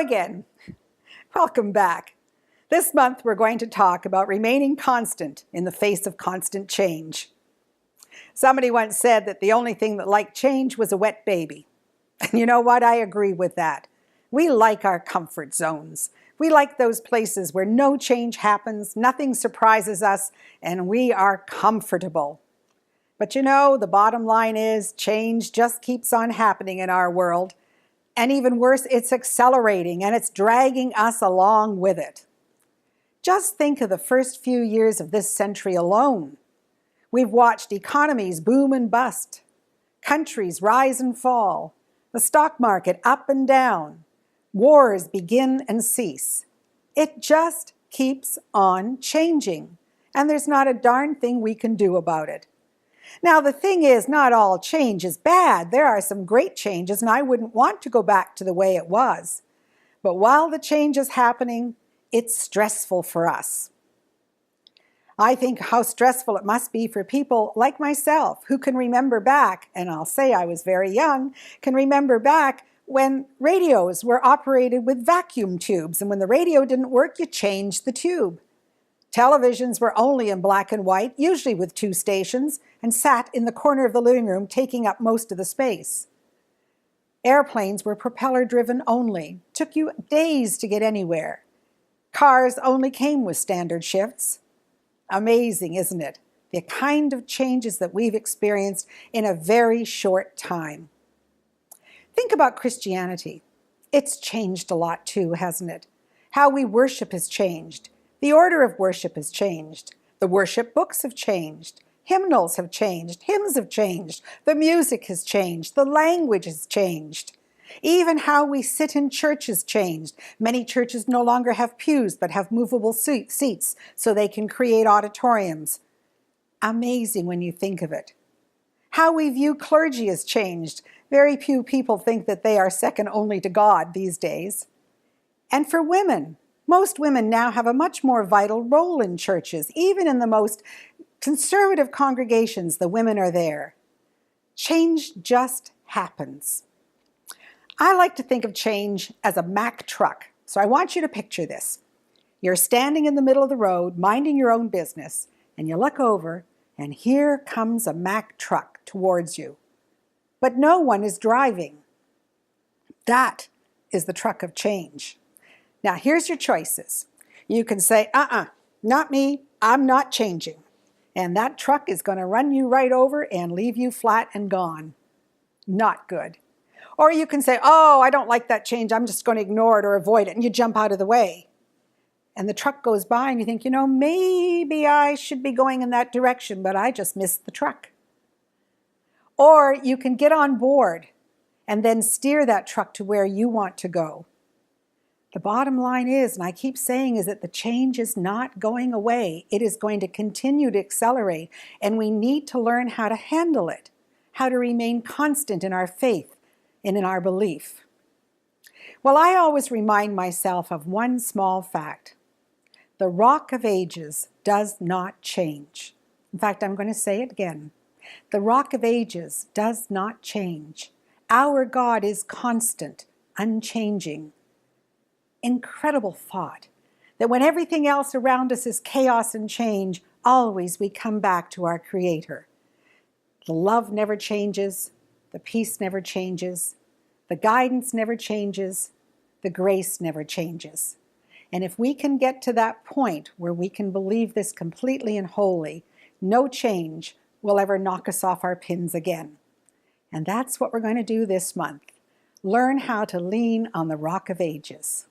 again. Welcome back. This month we're going to talk about remaining constant in the face of constant change. Somebody once said that the only thing that liked change was a wet baby. And you know what? I agree with that. We like our comfort zones. We like those places where no change happens, nothing surprises us, and we are comfortable. But you know, the bottom line is change just keeps on happening in our world. And even worse, it's accelerating and it's dragging us along with it. Just think of the first few years of this century alone. We've watched economies boom and bust, countries rise and fall, the stock market up and down, wars begin and cease. It just keeps on changing, and there's not a darn thing we can do about it. Now, the thing is, not all change is bad. There are some great changes, and I wouldn't want to go back to the way it was. But while the change is happening, it's stressful for us. I think how stressful it must be for people like myself who can remember back, and I'll say I was very young, can remember back when radios were operated with vacuum tubes, and when the radio didn't work, you changed the tube. Televisions were only in black and white, usually with 2 stations, and sat in the corner of the living room, taking up most of the space. Airplanes were propeller-driven only. Took you days to get anywhere. Cars only came with standard shifts. Amazing, isn't it? The kind of changes that we've experienced in a very short time. Think about Christianity. It's changed a lot too, hasn't it? How we worship has changed. The order of worship has changed. The worship books have changed. Hymnals have changed. Hymns have changed. The music has changed. The language has changed. Even how we sit in church has changed. Many churches no longer have pews but have movable seats so they can create auditoriums. Amazing when you think of it. How we view clergy has changed. Very few people think that they are second only to God these days. And for women, most women now have a much more vital role in churches. Even in the most conservative congregations, the women are there. Change just happens. I like to think of change as a Mack truck. So I want you to picture this. You're standing in the middle of the road, minding your own business, and you look over, and here comes a Mack truck towards you. But no one is driving. That is the truck of change. Now, here's your choices. You can say, not me, I'm not changing. And that truck is going to run you right over and leave you flat and gone. Not good. Or you can say, oh, I don't like that change, I'm just going to ignore it or avoid it, and you jump out of the way. And the truck goes by and you think, you know, maybe I should be going in that direction, but I just missed the truck. Or you can get on board and then steer that truck to where you want to go. The bottom line is, and I keep saying, is that the change is not going away. It is going to continue to accelerate, and we need to learn how to handle it, how to remain constant in our faith and in our belief. Well, I always remind myself of one small fact. The Rock of Ages does not change. In fact, I'm going to say it again. The Rock of Ages does not change. Our God is constant, unchanging. Incredible thought that when everything else around us is chaos and change, always we come back to our Creator. The love never changes, the peace never changes, the guidance never changes, the grace never changes. And if we can get to that point where we can believe this completely and wholly, no change will ever knock us off our pins again. And that's what we're going to do this month. Learn how to lean on the Rock of Ages.